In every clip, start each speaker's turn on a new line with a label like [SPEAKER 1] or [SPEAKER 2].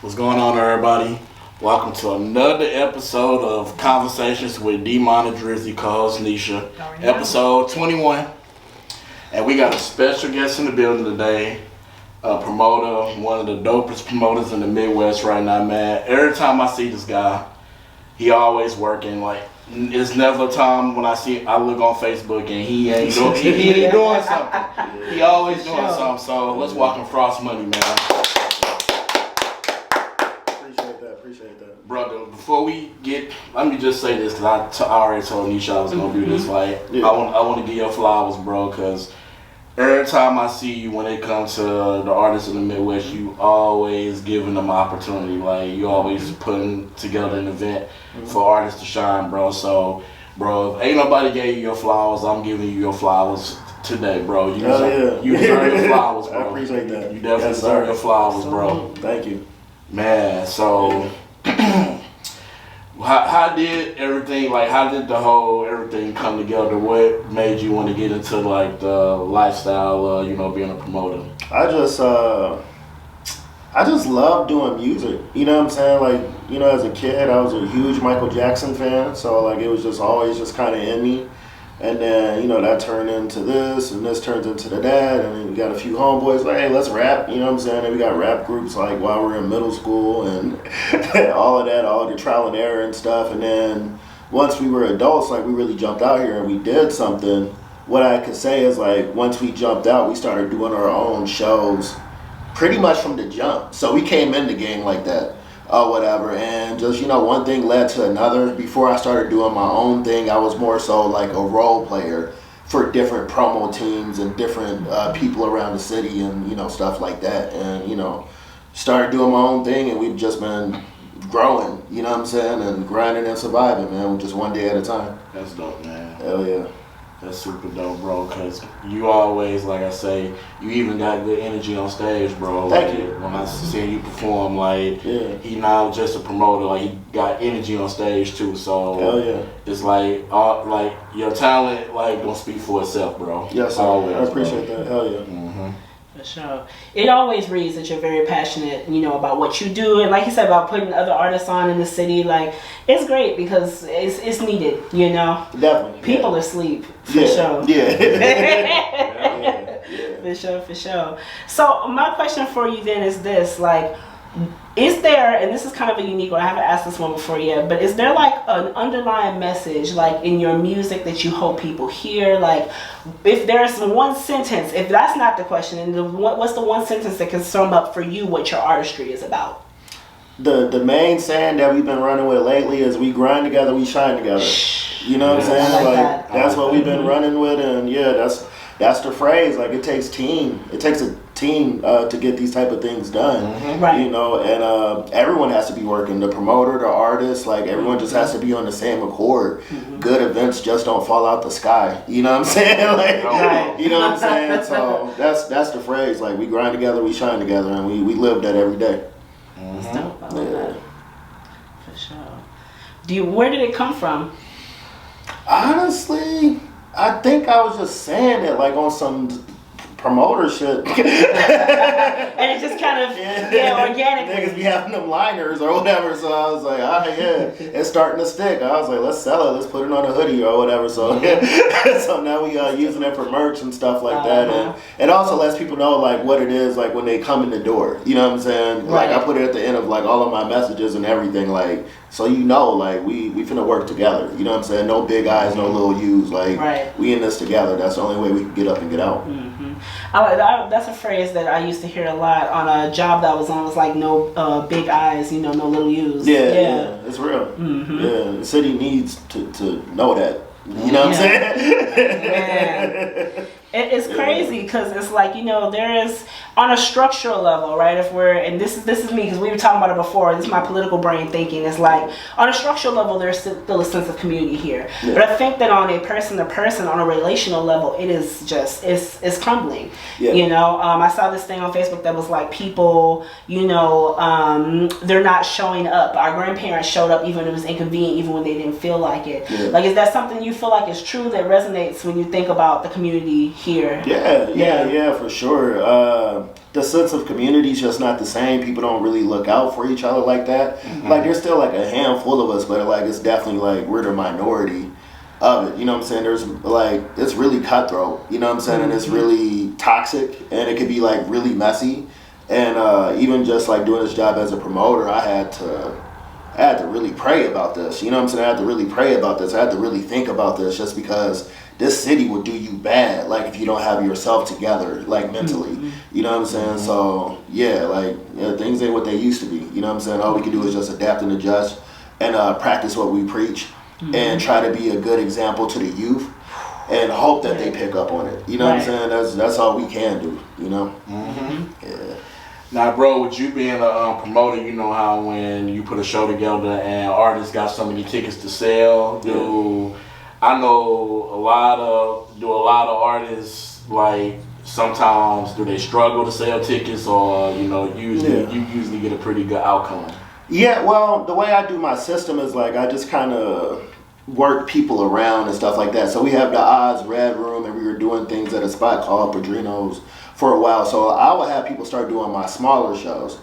[SPEAKER 1] What's going on, everybody? Welcome to another episode of Conversations with Dmon Drizzy, co-host Nisha. Episode 21. And we got a special guest in the building today. A promoter, one of the dopest promoters in the Midwest right now, man. Every time I see this guy, he always working. Like, it's never a time when I look on Facebook and he ain't doing something. He always doing something. So let's welcome Frost Money, man.
[SPEAKER 2] Appreciate that.
[SPEAKER 1] Brother, before we get, let me just say this, because I already told Nisha I was going to do this. Like, I want to give your flowers, bro, because every time I see you when it comes to the artists in the Midwest, you always giving them opportunity. Like, you always putting together an event for artists to shine, bro. So, bro, if ain't nobody gave you your flowers, I'm giving you your flowers today, bro. You deserve your flowers, bro.
[SPEAKER 2] I appreciate that.
[SPEAKER 1] You definitely deserve your flowers, bro.
[SPEAKER 2] Thank you.
[SPEAKER 1] Man, so how did everything, like, how did everything come together? What made you want to get into, like, the lifestyle, being a promoter?
[SPEAKER 2] I just love doing music. You know what I'm saying? Like, as a kid, I was a huge Michael Jackson fan. So, like, it was just always just kind of in me. And then, that turned into this, and this turned into that, and then we got a few homeboys like, hey, let's rap, you know what I'm saying? And we got rap groups like while we were in middle school and all of that, all the trial and error and stuff. And then once we were adults, like, we really jumped out here and we did something. What I could say is, like, once we jumped out, we started doing our own shows pretty much from the jump. So we came in the game like that. Whatever, and just, one thing led to another. Before I started doing my own thing, I was more so like a role player for different promo teams and different people around the city and, stuff like that. And, started doing my own thing, and we've just been growing, you know what I'm saying, and grinding and surviving, man, just one day at a time.
[SPEAKER 1] That's dope, man.
[SPEAKER 2] Hell yeah.
[SPEAKER 1] That's super dope, bro, because you always, like I say, you even got good energy on stage, bro.
[SPEAKER 2] Thank you.
[SPEAKER 1] When I see you perform, like, he not just a promoter, like, he got energy on stage, too. So,
[SPEAKER 2] hell yeah.
[SPEAKER 1] It's like your talent, like, gonna speak for itself, bro.
[SPEAKER 2] Yes, sir.
[SPEAKER 1] Always,
[SPEAKER 2] I appreciate that. Hell yeah.
[SPEAKER 1] Mm-hmm.
[SPEAKER 3] For sure. It always reads that you're very passionate, about what you do, and like you said about putting other artists on in the city. Like, it's great because it's needed,
[SPEAKER 2] Definitely.
[SPEAKER 3] People are asleep, for sure.
[SPEAKER 2] Yeah.
[SPEAKER 3] For sure. So my question for you then is this, like, is there, and this is kind of a unique one, I haven't asked this one before yet, but is there like an underlying message, like, in your music that you hope people hear? Like, if there's one sentence, if that's not the question, and what's the one sentence that can sum up for you what your artistry is about?
[SPEAKER 2] The main saying that we've been running with lately is, we grind together, we shine together. You know what I'm saying? Like that's what we've been running with, and that's the phrase. Like, it takes a team to get these type of things done.
[SPEAKER 3] Right.
[SPEAKER 2] And everyone has to be working. The promoter, the artist, like, everyone just has to be on the same accord. Good events just don't fall out the sky. You know what I'm saying? Like, you know what I'm saying? So that's the phrase. Like, we grind together, we shine together, and we live that every day.
[SPEAKER 3] That's dope. I love that. For sure. Where did it come from?
[SPEAKER 2] Honestly, I think I was just saying it like on some promoter shit.
[SPEAKER 3] And it just kind of, organically.
[SPEAKER 2] Niggas be having them liners or whatever, so I was like, it's starting to stick. I was like, let's sell it, let's put it on a hoodie or whatever. So so now we using it for merch and stuff like that, and also lets people know, like, what it is, like, when they come in the door. You know what I'm saying? Like, I put it at the end of, like, all of my messages and everything, like, so like, we finna work together. You know what I'm saying? No big eyes, no little U's. Like, we in this together. That's the only way we can get up and get out.
[SPEAKER 3] That's a phrase that I used to hear a lot on a job that I was on. It was like, no big eyes, no little U's.
[SPEAKER 2] Yeah, it's real. Yeah, the city needs to know that. You know what I'm saying?
[SPEAKER 3] It's crazy because it's like, there is, on a structural level, right? And this is me, because we were talking about it before. This is my political brain thinking. It's like, on a structural level, there's still a sense of community here. Yeah. But I think that on a person-to-person, on a relational level, it is just, it's crumbling. Yeah. I saw this thing on Facebook that was like, people, they're not showing up. Our grandparents showed up even when it was inconvenient, even when they didn't feel like it. Yeah. Like, is that something you feel like is true, that resonates when you think about the community here.
[SPEAKER 2] Yeah, for sure. The sense of community is just not the same. People don't really look out for each other like that.
[SPEAKER 1] Mm-hmm.
[SPEAKER 2] Like there's still like a handful of us, but like it's definitely like we're the minority of it. You know what I'm saying? There's like it's really cutthroat. You know what I'm saying? And it's really toxic, and it could be like really messy. And even just like doing this job as a promoter, I had to really pray about this. You know what I'm saying? I had to really pray about this. I had to really think about this, just because this city will do you bad, like if you don't have yourself together, like mentally. You know what I'm saying? So yeah, like things ain't what they used to be. You know what I'm saying? All we can do is just adapt and adjust and practice what we preach and try to be a good example to the youth and hope that they pick up on it. You know what I'm saying? That's all we can do. You know? Yeah.
[SPEAKER 1] Now, bro, with you being a promoter, you know how when you put a show together and artists got so many tickets to sell, I know a lot of artists, like, sometimes do they struggle to sell tickets, or you usually get a pretty good outcome?
[SPEAKER 2] Yeah, well, the way I do my system is like I just kind of work people around and stuff like that. So we have the Oz Red Room, and we were doing things at a spot called Padrino's for a while. So I would have people start doing my smaller shows.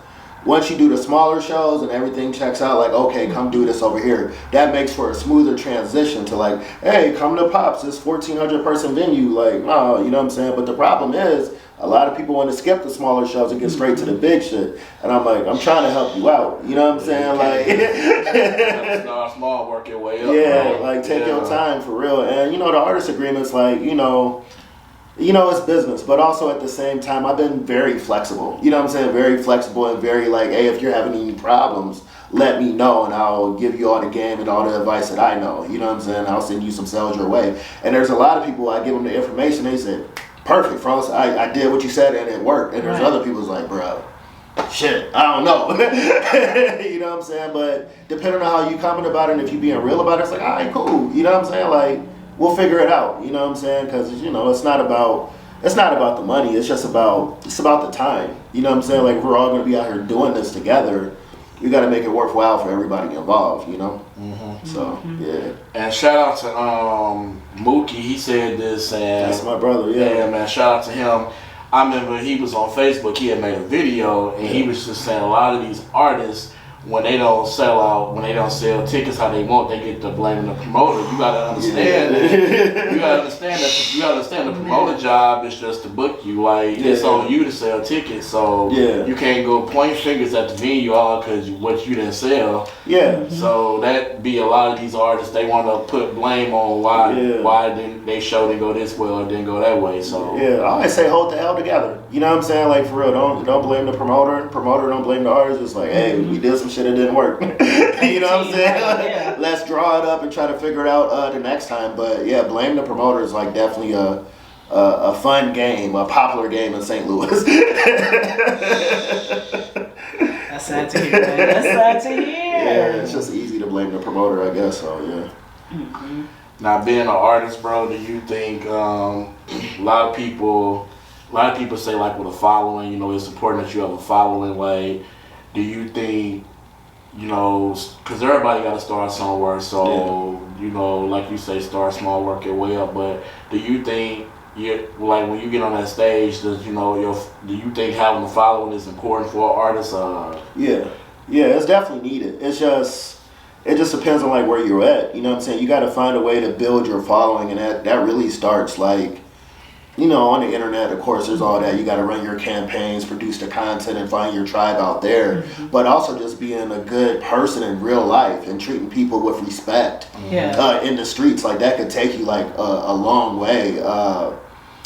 [SPEAKER 2] Once you do the smaller shows and everything checks out, like, okay, come do this over here, that makes for a smoother transition to like, hey, come to Pops, this 1,400 person venue, like, oh, you know what I'm saying? But the problem is, a lot of people want to skip the smaller shows and get straight to the big shit. And I'm like, I'm trying to help you out. You know what I'm saying? Like,
[SPEAKER 1] start small, work your way up.
[SPEAKER 2] Yeah, bro. Like take your time for real. And the artist agreements, like, it's business, but also at the same time, I've been very flexible. You know what I'm saying? Very flexible and very like, hey, if you're having any problems, let me know and I'll give you all the game and all the advice that I know. You know what I'm saying? I'll send you some sales your way. And there's a lot of people, I give them the information, they say, perfect, Franz, I did what you said and it worked. And there's other people's like, bro, shit, I don't know. You know what I'm saying? But depending on how you comment about it and if you being real about it, it's like, all right, cool. You know what I'm saying? Like, we'll figure it out, you know what I'm saying? Because, it's not about the money. It's about the time. You know what I'm saying? Like, if we're all going to be out here doing this together, we got to make it worthwhile for everybody involved, you know? So, yeah.
[SPEAKER 1] And shout out to Mookie. He said this. And
[SPEAKER 2] that's my brother, yeah.
[SPEAKER 1] Yeah, man, shout out to him. I remember he was on Facebook. He had made a video, and he was just saying a lot of these artists, when they don't sell tickets how they want, they get to blaming the promoter. You gotta understand that. You gotta understand the promoter job is just to book you. Like it's on you to sell tickets, so you can't go point fingers at the venue all because what you didn't sell.
[SPEAKER 2] Yeah.
[SPEAKER 1] So that be a lot of these artists. They want to put blame on why didn't they show didn't go this way or didn't go that way. So
[SPEAKER 2] I always say hold the hell together. You know what I'm saying? Like for real, don't blame the promoter. Promoter don't blame the artist. It's like, hey, we did some shit that didn't work. You know what I'm saying? Like, let's draw it up and try to figure it out the next time. But yeah, blame the promoter is like definitely a fun game, a popular game in St. Louis.
[SPEAKER 3] That's sad to hear, man. That's sad to hear.
[SPEAKER 2] Yeah, it's just easy to blame the promoter, I guess. So yeah.
[SPEAKER 1] Now, being an artist, bro, do you think a lot of people say like with a following, it's important that you have a following. Like, do you think because everybody got to start somewhere, so like you say, start small, work your way up. But do you think like when you get on that stage, do you think having a following is important for an artist?
[SPEAKER 2] Yeah, it's definitely needed. It just depends on like where you're at. You know what I'm saying? You got to find a way to build your following, and that really starts like. On the internet, of course, there's all that. You got to run your campaigns, produce the content, and find your tribe out there. But also just being a good person in real life and treating people with respect in the streets. Like, that could take you, like, a long way.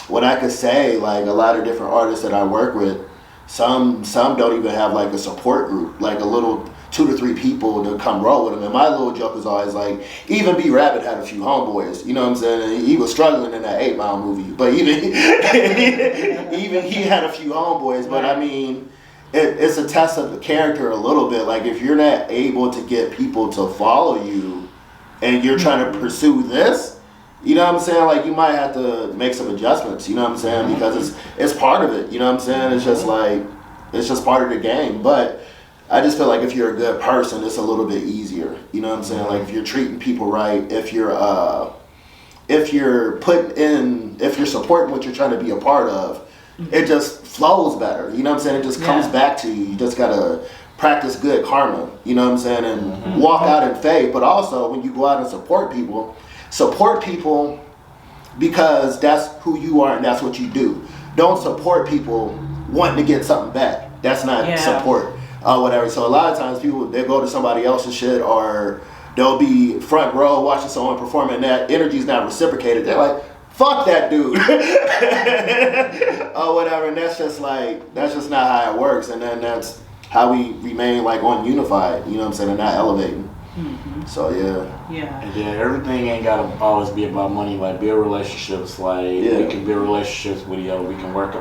[SPEAKER 2] What I could say, like, a lot of different artists that I work with, some don't even have, like, a support group, like a little 2 to 3 people to come roll with them. And my little joke is always like, even B Rabbit had a few homeboys, you know what I'm saying? And he was struggling in that 8 Mile movie, but even he had a few homeboys. But I mean, it's a test of the character a little bit. Like, if you're not able to get people to follow you and you're trying to pursue this, you know what I'm saying? Like, you might have to make some adjustments, you know what I'm saying? Because it's part of it, you know what I'm saying? It's just like, it's just part of the game. But I just feel like if you're a good person, it's a little bit easier. You know what I'm saying? Like, if you're treating people right, if you're if you're supporting what you're trying to be a part of, it just flows better. You know what I'm saying? It just comes back to you. You just gotta practice good karma. You know what I'm saying? And walk out in faith. But also, when you go out and support people because that's who you are and that's what you do. Don't support people wanting to get something back. That's not support or whatever. So a lot of times people, they go to somebody else's shit, or they'll be front row watching someone perform, and that energy's not reciprocated. They're like, fuck that dude or whatever. And that's just not how it works. And then that's how we remain like unified, you know what I'm saying, and not elevating. So
[SPEAKER 1] And everything ain't gotta always be about money. Like, build relationships. Like, we can build relationships with each other. We can work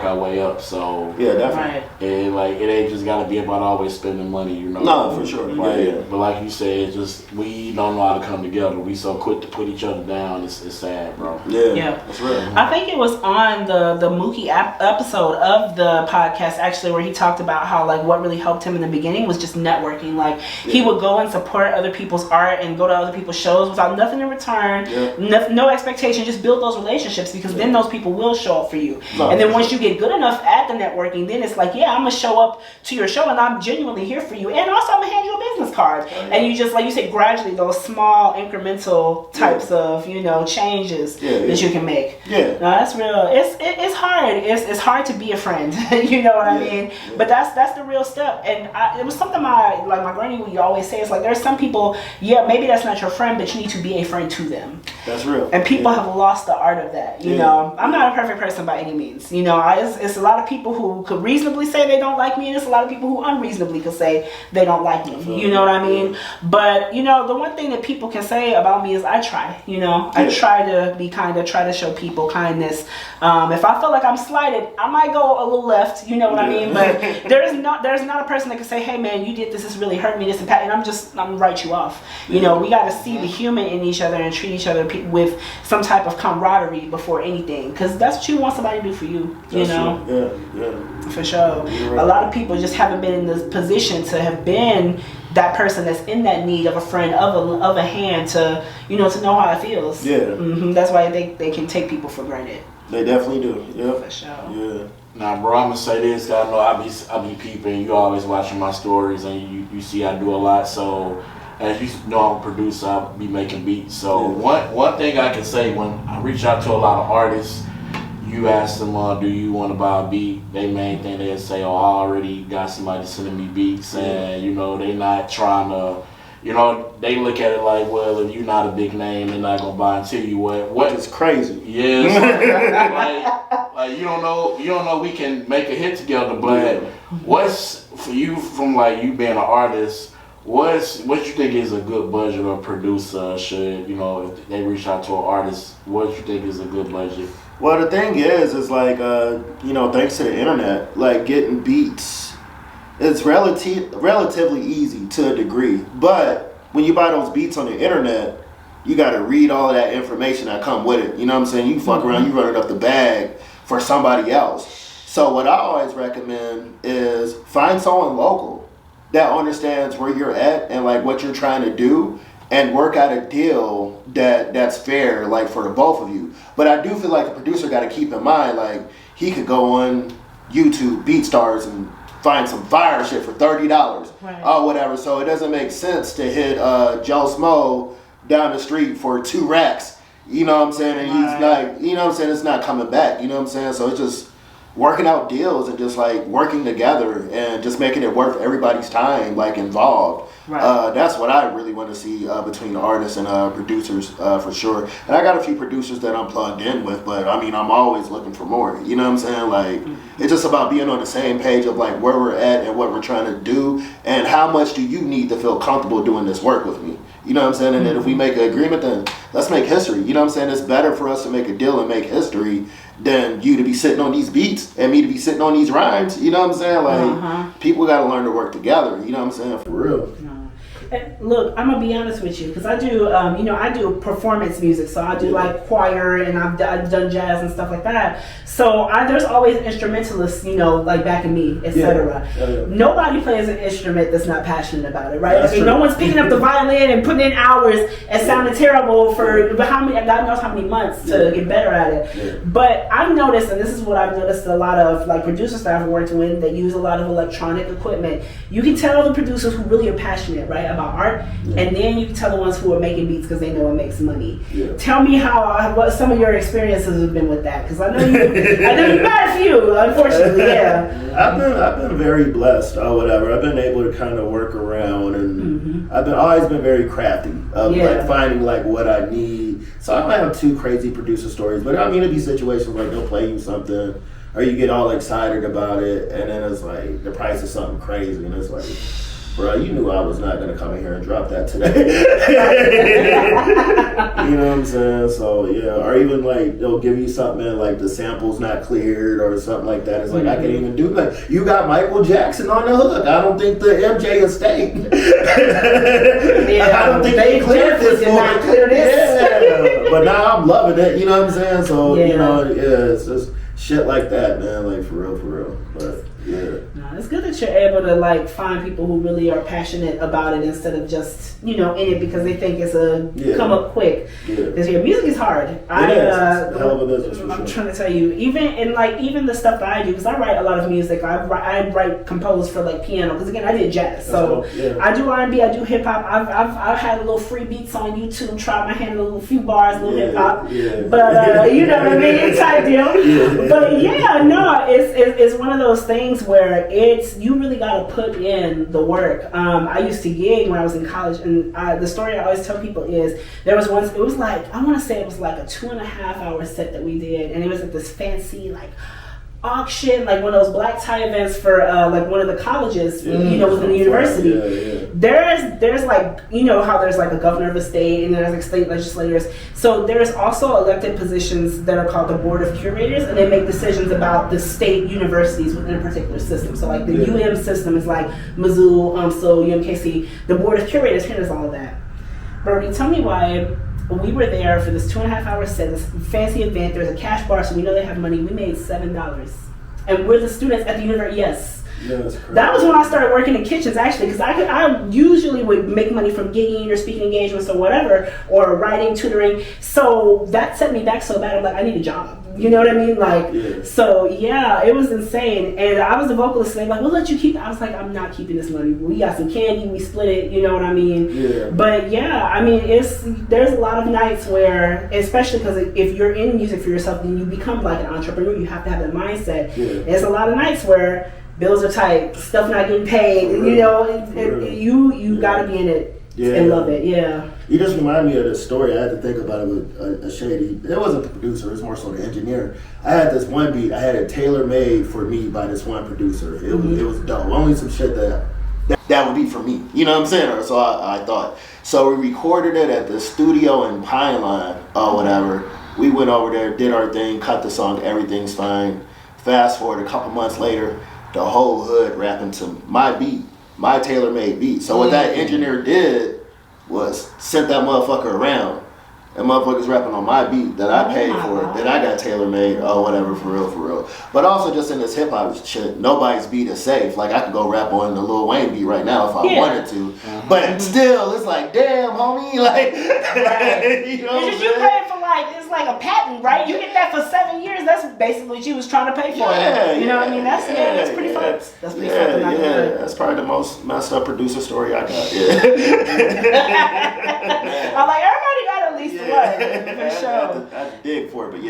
[SPEAKER 1] our way up. So
[SPEAKER 2] definitely.
[SPEAKER 1] It ain't just gotta be about always spending money. You know.
[SPEAKER 2] No, for sure.
[SPEAKER 1] But like you said, it's just we don't know how to come together. We so quick to put each other down. It's sad, bro.
[SPEAKER 3] Yeah,
[SPEAKER 2] that's real.
[SPEAKER 3] I think it was on the Mookie episode of the podcast actually, where he talked about how like what really helped him in the beginning was just networking. Like he would go and support other people's art and go to other people's shows without nothing in return, no expectation. Just build those relationships, because then those people will show up for you. And then once you get good enough at the networking, then it's like, I'm gonna show up to your show and I'm genuinely here for you, and also I'm gonna hand you a business card. And you just, like you said, gradually those small incremental types of changes that you can make. No, that's real. It's hard. It's hard to be a friend. You know what I mean? But that's the real step. And it was something my granny would always say. It's like, there's some people, maybe that's not your friend, but you need to be a friend to them.
[SPEAKER 2] That's real.
[SPEAKER 3] And people have lost the art of that. You know, I'm not a perfect person by any means. You know, it's a lot of people who could reasonably say they don't like me, and it's a lot of people who unreasonably could say they don't like me. You know what I mean? But the one thing that people can say about me is I try. I try to be kind, try to show people kindness. If I feel like I'm slighted, I might go a little left. You know what I mean? But there's not a person that can say, hey man, you did this. This really hurt me. This impact, and I'm gonna write you off. We got to see the human in each other and treat each other with some type of camaraderie before anything, because that's what you want somebody to do for you. For sure. A lot of people just haven't been in this position to have been that person that's in that need of a friend, of a hand, to to know how it feels. That's why they can take people for granted.
[SPEAKER 2] They definitely do.
[SPEAKER 3] For sure.
[SPEAKER 1] Now, bro, I'm gonna say this. I know I be peeping. You always watching my stories, and you see I do a lot. So, as you know, I'm a producer. I be making beats. So one thing I can say, when I reach out to a lot of artists, you ask them, do you want to buy a beat? They main thing they'll say, I already got somebody sending me beats, and they not trying to. They look at it like, well, if you're not a big name, they're not gonna buy into you. What
[SPEAKER 2] is crazy?
[SPEAKER 1] Like you don't know we can make a hit together. But what's for you, from like you being an artist? What you think is a good budget or producer should if they reach out to an artist? What you think is a good budget?
[SPEAKER 2] Well, the thing is like thanks to the internet, like getting beats. It's relatively easy to a degree, but when you buy those beats on the internet, you got to read all of that information that come with it. You know what I'm saying? You fuck around, you run it up the bag for somebody else. So what I always recommend is find someone local that understands where you're at and like what you're trying to do, and work out a deal that's fair, like for the both of you. But I do feel like the producer got to keep in mind, like he could go on YouTube, BeatStars, and find some fire shit for $30 or whatever. So it doesn't make sense to hit Joe Smo down the street for 2 racks. You know what I'm saying? And he's like, it's not coming back. You know what I'm saying? So it's just working out deals and just like working together and just making it worth everybody's time, like involved. That's what I really want to see between artists and producers for sure. And I got a few producers that I'm plugged in with, but I mean, I'm always looking for more. You know what I'm saying? Like, it's just about being on the same page of like where we're at and what we're trying to do, and how much do you need to feel comfortable doing this work with me. You know what I'm saying? And then if we make an agreement, then let's make history. You know what I'm saying? It's better for us to make a deal and make history than you to be sitting on these beats and me to be sitting on these rhymes. You know what I'm saying? Like, people got to learn to work together. You know what I'm saying? For real.
[SPEAKER 3] Look, I'm gonna be honest with you, because I do, I do performance music, so I do like choir, and I've done jazz and stuff like that. So there's always instrumentalists, like backing me, etc. Nobody plays an instrument that's not passionate about it, right?
[SPEAKER 2] That's true.
[SPEAKER 3] No one's picking up the violin and putting in hours and sounding terrible for how many, God knows how many months to get better at it. But I've noticed, and this is what I've noticed, a lot of like producers that I've worked with, they use a lot of electronic equipment. You can tell the producers who really are passionate, right, about art, and then you can tell the ones who are making beats because they know it makes money. Tell me what some of your experiences have been with that, because I know you've had a few, unfortunately.
[SPEAKER 2] I've been very blessed or whatever. I've been able to kind of work around, and I've always been very crafty of like finding like what I need. So I don't have too crazy producer stories, but I mean, it'd be situations like they'll play you something, or you get all excited about it, and then it's like the price is something crazy, and it's like, bro, you knew I was not gonna come in here and drop that today. You know what I'm saying? So yeah, or even like they'll give you something and like the sample's not cleared or something like that. It's like I can't even do that. You got Michael Jackson on the hook. I don't think the MJ estate. I don't think they cleared this for it. But now I'm loving it. You know what I'm saying? So it's just shit like that, man. Like for real. But yeah.
[SPEAKER 3] No, it's good that you're able to like find people who really are passionate about it instead of just in it because they think it's a come up quick. Because music is hard. I'm trying to tell you, even the stuff that I do, because I write a lot of music. I compose for like piano, because again I did jazz, so I do R&B, I do hip hop. I've had a little free beats on YouTube. Tried my hand a few bars, a little hip hop, but you know what I mean, type deal. But it's one of those things where you really got to put in the work. I used to gig when I was in college, and the story I always tell people is there was once, it was like, I want to say it was like a 2.5 hour set that we did, and it was at this fancy like auction, like one of those black tie events for like one of the colleges, within the university. There's like, how there's like a governor of a state and there's like state legislators. So there's also elected positions that are called the board of curators, and they make decisions about the state universities within a particular system. So like the UM system is like Mizzou, so UMKC. The board of curators handles all of that. Brody, tell me why. We were there for this 2.5 hour set, this fancy event. There's a cash bar, so we know they have money. We made $7, and we're the students at the university. Yes. That was when I started working in kitchens, actually, because I usually would make money from gigging or speaking engagements or whatever, or writing, tutoring. So that set me back so bad. I'm like, I need a job. You know what I mean? Like, so yeah, it was insane. And I was the vocalist, and they were like, we'll let you keep it. I was like, I'm not keeping this money. We got some candy, we split it, you know what I mean? But yeah, I mean, there's a lot of nights where, especially because if you're in music for yourself, then you become like an entrepreneur. You have to have that mindset. There's a lot of nights where bills are tight, stuff not getting paid, you gotta be in it and love it.
[SPEAKER 2] You just remind me of this story. I had to think about it with a shady. It wasn't the producer, it was more so the engineer. I had this one beat, I had it tailor made for me by this one producer. It was dope. Only some shit that would be for me. You know what I'm saying? So I thought. So we recorded it at the studio in Pine Line or whatever. We went over there, did our thing, cut the song, everything's fine. Fast forward a couple months later, the whole hood rapping to my beat, my tailor-made beat. So what that engineer did was sent that motherfucker around. That motherfucker's rapping on my beat that I paid for, that I got tailor-made or whatever, for real. But also just in this hip-hop shit, nobody's beat is safe. Like I could go rap on the Lil Wayne beat right now if I wanted to. But still, it's like, damn, homie, like, you know what I'm saying?
[SPEAKER 3] You pay for it's like a patent, right? You get that for 7 years. That's basically what you was trying to pay for it. You know what I mean? That's pretty fun. That's pretty fun.
[SPEAKER 2] That's probably the most messed up producer story I got.
[SPEAKER 3] I'm like, everybody got at least one, for sure.
[SPEAKER 2] I had to dig for it, but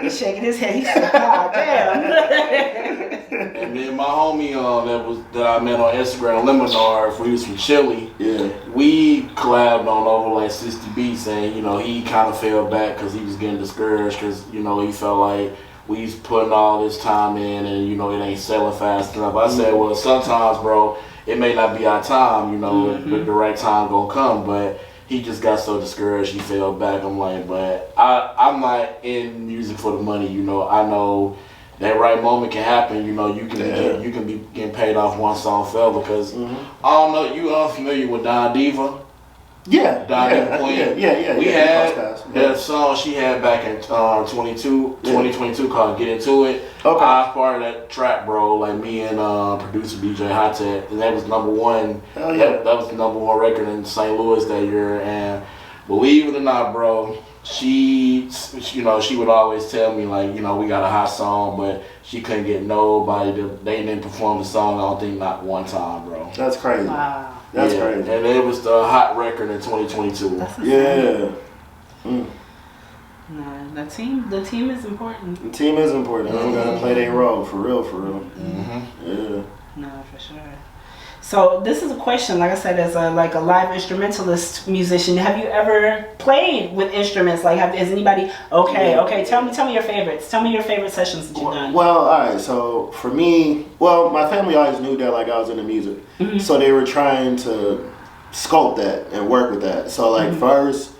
[SPEAKER 3] He's shaking his head. He said, God damn.
[SPEAKER 1] And then my homie that I met on Instagram, Leminar, he was from Chile. We collabed on over like 60 beats, and he kind of fell back because he was getting discouraged because he felt like we was putting all this time in and it ain't selling fast enough. I said, well, sometimes, bro, it may not be our time, the right time gonna come, but he just got so discouraged he fell back. I'm like, but I'm not in music for the money, you know. I know that right moment can happen, you know. You can be getting paid off one song forever because I don't know, you unfamiliar with Don Diva?
[SPEAKER 2] Yeah,
[SPEAKER 1] Queen.
[SPEAKER 2] Yeah.
[SPEAKER 1] We had that song she had back in 2022 called "Get Into It."
[SPEAKER 2] Okay.
[SPEAKER 1] I was part of that track, bro. Like me and producer DJ Hot Tech, and that was number one.
[SPEAKER 2] Hell yeah.
[SPEAKER 1] That was the number one record in St. Louis that year. And believe it or not, bro, she would always tell me like, you know, we got a hot song, but she couldn't get nobody they didn't perform the song. I don't think not one time, bro.
[SPEAKER 2] That's crazy.
[SPEAKER 3] Wow.
[SPEAKER 2] That's crazy.
[SPEAKER 1] And it was the hot record in 2022.
[SPEAKER 2] Yeah.
[SPEAKER 3] No, the team is important.
[SPEAKER 2] The team is important. They gotta play their role, for real. Yeah.
[SPEAKER 3] No, for sure. So this is a question, like I said, as a live instrumentalist musician, have you ever played with instruments? Like, is anybody okay? Tell me your favorites. Tell me your favorite sessions that you've done.
[SPEAKER 2] Well, all right. So for me, my family always knew that like I was into music, so they were trying to sculpt that and work with that. So like first,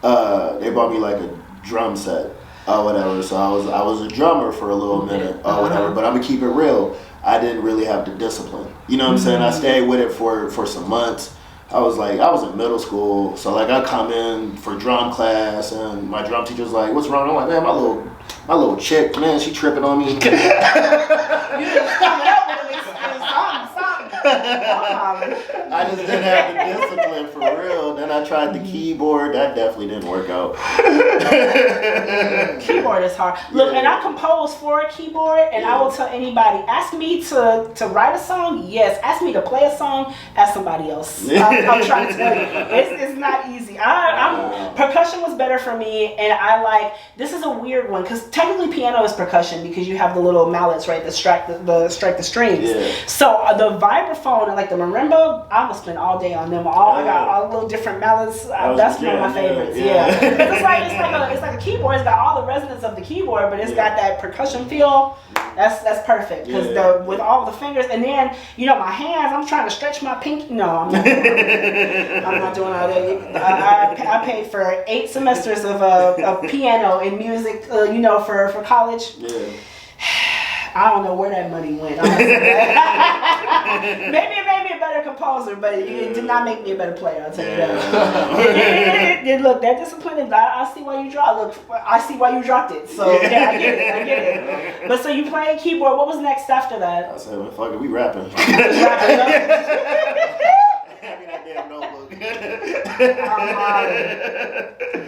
[SPEAKER 2] they bought me like a drum set or whatever. So I was a drummer for a little minute or whatever. But I'm gonna keep it real. I didn't really have the discipline. You know what I'm saying? I stayed with it for some months. I was in middle school, so like I come in for drum class, and my drum teacher's like, "What's wrong?" I'm like, "Man, my little chick, man, she tripping on me."
[SPEAKER 3] You just coming up with something.
[SPEAKER 2] I just didn't have the discipline for real. Then I tried the keyboard. That definitely didn't work out.
[SPEAKER 3] Keyboard is hard. Look, and I compose for a keyboard, and I will tell anybody, ask me to write a song, yes. Ask me to play a song, ask somebody else. I'm trying to tell you. It's not easy. Percussion was better for me, and this is a weird one, because technically piano is percussion, because you have the little mallets, right, that strike the strings. Yeah. So the vibraphone and like the marimba, I would spend all day on them. I got all the little different mallets. That's one of my favorites. Yeah. It's like a keyboard. It's got all the resonance of the keyboard, but it's got that percussion feel. That's perfect, because with all the fingers, and then my hands. I'm trying to stretch my pinky. No, I'm not. I'm not doing all that. I paid for 8 semesters of piano and music. For college. Yeah. I don't know where that money went. Maybe it made me a better composer, but it did not make me a better player. I'll tell you that. Look, that discipline. I see why you dropped. Look, I see why you dropped it. So I get it. But so you played keyboard. What was next after that?
[SPEAKER 2] I said, well, fuck it, we rapping.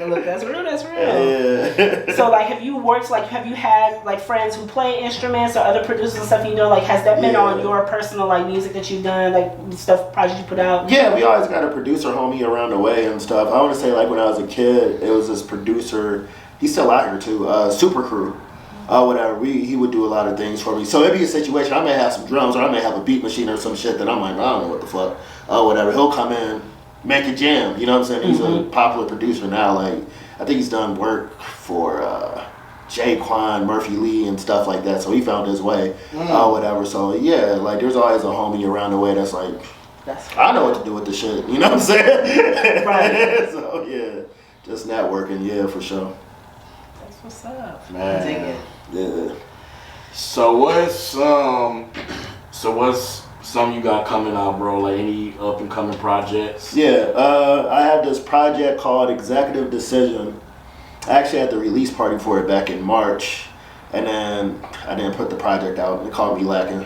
[SPEAKER 3] Look, that's real. Yeah. So, have you had friends who play instruments or other producers and stuff? Has that been on your personal music that you've done, projects you put out? Yeah,
[SPEAKER 2] we always got a producer homie around the way and stuff. I want to say when I was a kid, it was this producer. He's still out here too. Super Crew. Whatever. He would do a lot of things for me. So it'd be a situation. I may have some drums, or I may have a beat machine or some shit that I'm like, I don't know what the fuck. Whatever. He'll come in, make a jam. You know what I'm saying? He's a popular producer now. I think he's done work for Jaquan, Murphy Lee, and stuff like that. So he found his way. Whatever. So yeah, there's always a homie around the way that's I know what to do with the shit. You know what I'm saying? Right. So yeah, just networking. Yeah, for sure.
[SPEAKER 3] That's what's up.
[SPEAKER 1] Man.
[SPEAKER 3] Dig it.
[SPEAKER 2] Yeah.
[SPEAKER 1] So what's some you got coming out, bro? Any up and coming projects?
[SPEAKER 2] Yeah, I have this project called Executive Decision. I actually had the release party for it back in March, and then I didn't put the project out. It called me lacking.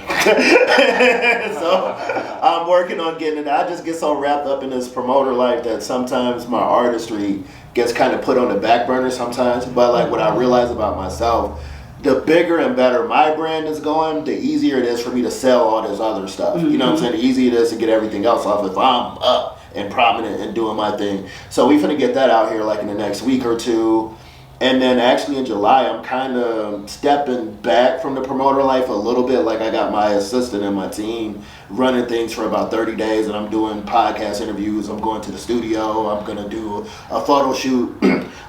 [SPEAKER 2] So I'm working on getting it. I just get so wrapped up in this promoter life that sometimes my artistry gets kind of put on the back burner sometimes. But what I realize about myself, the bigger and better my brand is going, the easier it is for me to sell all this other stuff. You know what I'm saying? The easier it is to get everything else off if I'm up and prominent and doing my thing. So we finna get that out here in the next week or two. And then actually in July, I'm kind of stepping back from the promoter life a little bit. I got my assistant and my team running things for about 30 days, and I'm doing podcast interviews. I'm going to the studio. I'm going to do a photo shoot.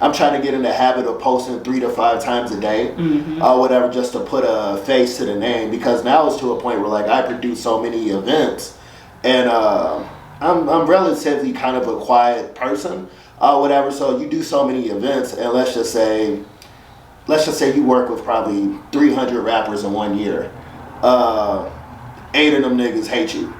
[SPEAKER 2] I'm trying to get in the habit of posting 3 to 5 times a day or whatever, just to put a face to the name, because now it's to a point where I produce so many events, and I'm relatively kind of a quiet person, whatever. So you do so many events, and let's just say you work with probably 300 rappers in 1 year. 8 of them niggas hate you.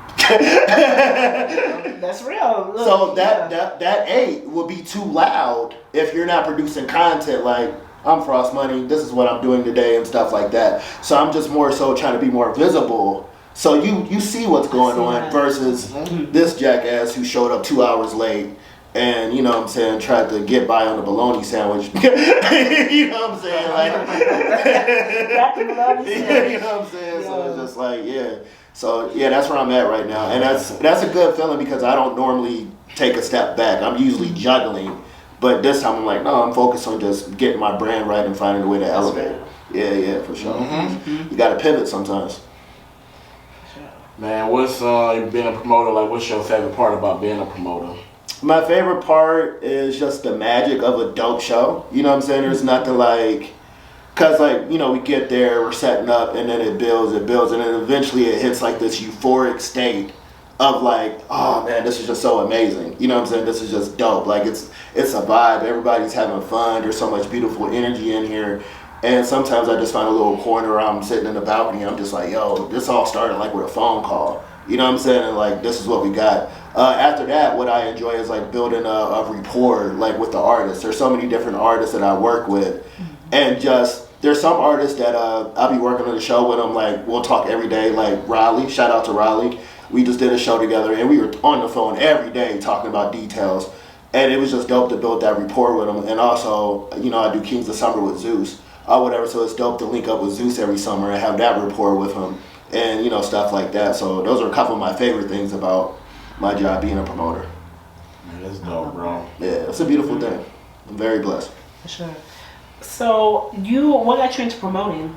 [SPEAKER 3] That's real. Look,
[SPEAKER 2] So that 8 will be too loud if you're not producing content like I'm Frost Money, this is what I'm doing today and stuff like that. So I'm just more so trying to be more visible. So you see what's going on versus this jackass who showed up 2 hours late and, you know what I'm saying, tried to get by on a bologna sandwich. You know what I'm saying? Like, you know what I'm saying? So it's just like, yeah. So yeah, that's where I'm at right now. And that's a good feeling because I don't normally take a step back. I'm usually juggling. But this time I'm like, no, I'm focused on just getting my brand right and finding a way to elevate. Yeah, for sure. You got to pivot sometimes.
[SPEAKER 1] Man, what's being a promoter, like what's your favorite part about being a promoter?
[SPEAKER 2] My favorite part is just the magic of a dope show. You know what I'm saying? There's nothing like, cause like, you know, we get there, we're setting up, and then it builds, and then eventually it hits like this euphoric state of like, oh man, this is just so amazing. You know what I'm saying? This is just dope. Like it's a vibe. Everybody's having fun. There's so much beautiful energy in here. And sometimes I just find a little corner. I'm sitting in the balcony. And I'm just like, yo, this all started like with a phone call. You know what I'm saying? And like, this is what we got. After that, what I enjoy is like building a rapport like with the artists. There's so many different artists that I work with, and just there's some artists that I'll be working on the show with them. Like we'll talk every day. Like Riley, shout out to Riley. We just did a show together, and we were on the phone every day talking about details, and it was just dope to build that rapport with them. And also, you know, I do Kings of Summer with Zeus or whatever, so it's dope to link up with Zeus every summer and have that rapport with him, and you know, stuff like that. So those are a couple of my favorite things about my job being a promoter.
[SPEAKER 1] Man, that's dope, bro.
[SPEAKER 2] Yeah, it's a beautiful thing. I'm very blessed.
[SPEAKER 3] For sure. So what got you into promoting?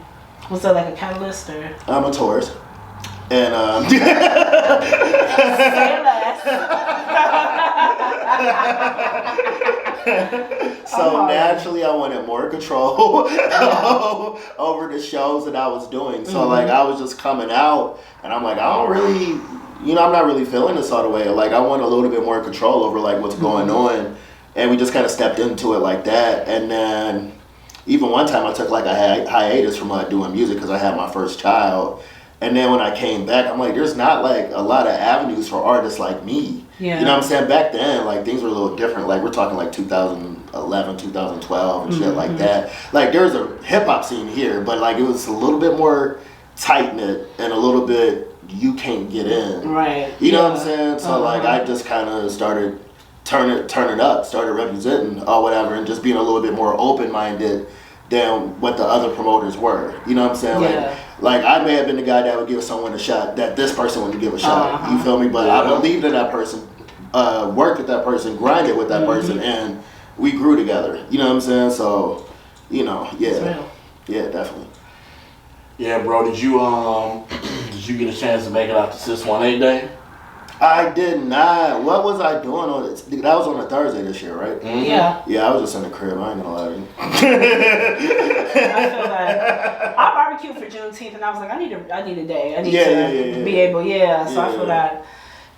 [SPEAKER 3] Was that like a catalyst or?
[SPEAKER 2] I'm a tourist. And
[SPEAKER 3] Say less.
[SPEAKER 2] So naturally I wanted more control over the shows that I was doing. So like I was just coming out and I'm like, I don't really, you know, I'm not really feeling this all the way. Like I want a little bit more control over like what's going on. And we just kind of stepped into it like that. And then even one time I took like a hiatus from doing music because I had my first child. And then when I came back, I'm like, there's not like a lot of avenues for artists like me.
[SPEAKER 3] Yeah.
[SPEAKER 2] You know what I'm saying? Back then, like things were a little different. Like we're talking like 2011, 2012 and shit like that. Like there's a hip hop scene here, but like it was a little bit more tight knit and a little bit you can't get in.
[SPEAKER 3] Right.
[SPEAKER 2] You know what I'm saying? So like I just kind of started turning up, started representing or whatever, and just being a little bit more open minded than what the other promoters were. You know what I'm saying?
[SPEAKER 3] Yeah.
[SPEAKER 2] Like I may have been the guy that would give someone a shot that this person wouldn't give a shot. You feel me? But I believed in that person, worked with that person, grinded with that person, and we grew together. You know what I'm saying? So, you know, yeah, definitely.
[SPEAKER 1] Yeah, bro. Did you get a chance to make it out to 618 day?
[SPEAKER 2] I did not. What was I doing on it? That was on a Thursday this year, right?
[SPEAKER 3] Yeah.
[SPEAKER 2] Yeah, I was just in the crib. I ain't gonna lie to you.
[SPEAKER 3] I feel like I barbecued for Juneteenth, and I was like, I need a day. I need to be able. So I feel that.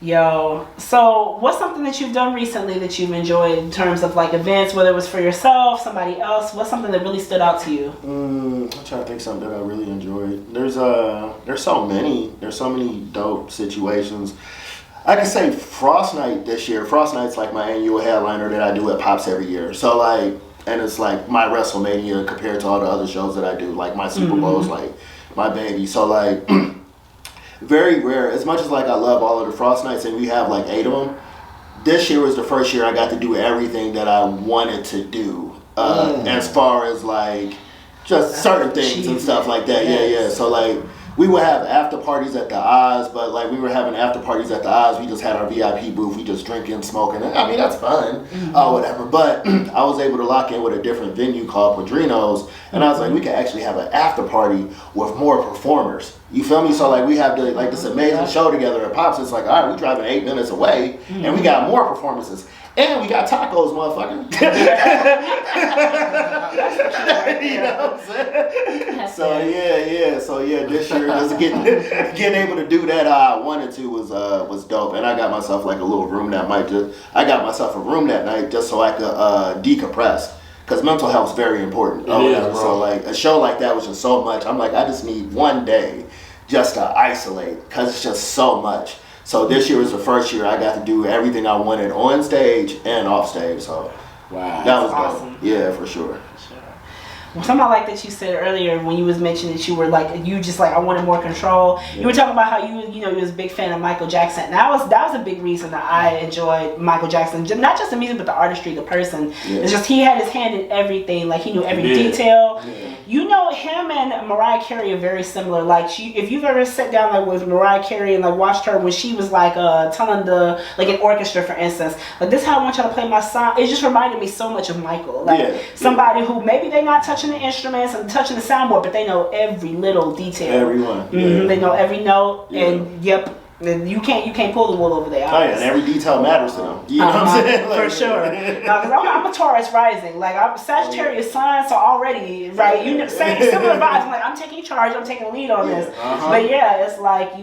[SPEAKER 3] Yo. So what's something that you've done recently that you've enjoyed in terms of like events, whether it was for yourself, somebody else? What's something that really stood out to you?
[SPEAKER 2] I'm trying to think something that I really enjoyed. There's so many dope situations. I can say Frost Night this year. Frost Night's like my annual headliner that I do at Pops every year. So like, and it's like my WrestleMania compared to all the other shows that I do. Like my Super Bowl's like my baby. So like, very rare. As much as like I love all of the Frost Nights and we have like 8 of them, this year was the first year I got to do everything that I wanted to do. As far as like just certain things and stuff like that. Yeah. So like, we would have after parties at the Oz, but like we were having after parties at the Oz, we just had our VIP booth, we just drinking, smoking. I mean, that's fun, whatever. But I was able to lock in with a different venue called Padrino's, and I was like, we could actually have an after party with more performers. You feel me? So like we have this amazing show together at Pops. It's like, all right, we driving 8 minutes away, and we got more performances, and we got tacos, motherfucker. You know what I'm saying? So yeah. This year, just getting able to do that I wanted to was dope, and I got myself like a little room that I got myself a room that night just so I could decompress. Because mental health is very important. So like a show like that was just so much. I'm like, I just need one day just to isolate because it's just so much. So this year was the first year I got to do everything I wanted on stage and off stage. So
[SPEAKER 1] wow,
[SPEAKER 2] that was
[SPEAKER 3] awesome.
[SPEAKER 2] dope. Yeah, for sure.
[SPEAKER 3] Something like that you said earlier when you was mentioning that you were like you just like I wanted more control. Yeah. You were talking about how you was a big fan of Michael Jackson. And that was a big reason that I enjoyed Michael Jackson. Not just the music, but the artistry, the person. Yeah. It's just he had his hand in everything. Like he knew every detail. Yeah. You know, him and Mariah Carey are very similar. Like if you've ever sat down like with Mariah Carey and like watched her when she was like telling an orchestra, for instance, like this is how I want y'all to play my song. It just reminded me so much of Michael. Like somebody who maybe they're not touching the instruments and touching the soundboard, but they know every little detail.
[SPEAKER 2] Everyone.
[SPEAKER 3] They know every note, and you can't pull the wool over their eyes.
[SPEAKER 2] Oh yeah, and every detail matters to them. You know what I'm saying?
[SPEAKER 3] Like, for sure. Because I'm a Taurus rising. Like I'm Sagittarius sun, so already right. You know, same similar vibes. I'm like I'm taking charge. I'm taking lead on this. But yeah, it's like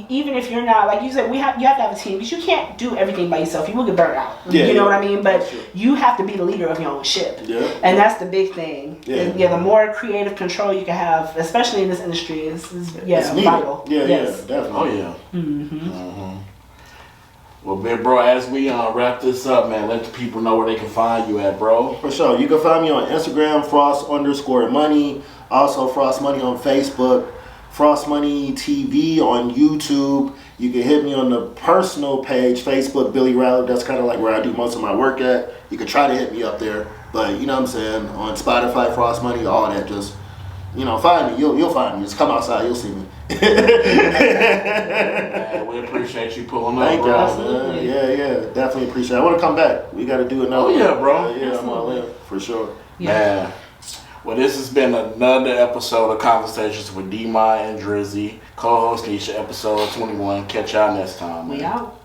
[SPEAKER 3] even if you're not like you said, you have to have a team because you can't do everything by yourself. You will get burnt out. You know what I mean? But you have to be the leader of your own ship. Yeah. And that's the big thing. Yeah. The more creative control you can have, especially in this industry, is vital.
[SPEAKER 2] Yeah. Definitely.
[SPEAKER 1] Oh yeah. Well, big bro, as we wrap this up, man, let the people know where they can find you at, bro.
[SPEAKER 2] For sure. You can find me on Instagram, Frost_money. Also, Frost Money on Facebook. Frost Money TV on YouTube. You can hit me on the personal page, Facebook, Billy Riley. That's kind of like where I do most of my work at. You can try to hit me up there. But, you know what I'm saying, on Spotify, Frost Money, all that, just, find me. You'll find me. Just come outside. You'll see me.
[SPEAKER 1] Man, we appreciate you pulling up, bro.
[SPEAKER 2] Man. Yeah, definitely appreciate it. I want to come back. We got to do another.
[SPEAKER 1] Oh, yeah, bro.
[SPEAKER 2] I'm all in, for sure.
[SPEAKER 1] Yeah. Man. Well, this has been another episode of Conversations with Dmon and Drizzy, co-host Nisha, episode 21. Catch y'all next time, man.
[SPEAKER 3] We out.